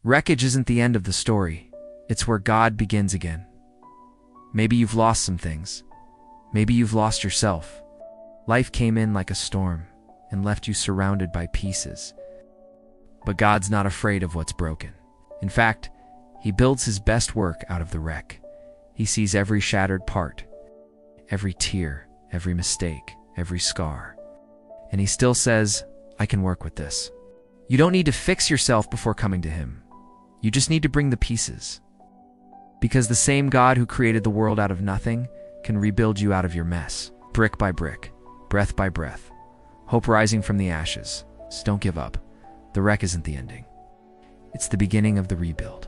Wreckage isn't the end of the story. It's where God begins again. Maybe you've lost some things. Maybe you've lost yourself. Life came in like a storm and left you surrounded by pieces. But God's not afraid of what's broken. In fact, He builds His best work out of the wreck. He sees every shattered part, every tear, every mistake, every scar. And He still says, I can work with this. You don't need to fix yourself before coming to Him. You just need to bring the pieces. Because the same God who created the world out of nothing can rebuild you out of your mess, brick by brick, breath by breath, hope rising from the ashes. So don't give up. The wreck isn't the ending. It's the beginning of the rebuild.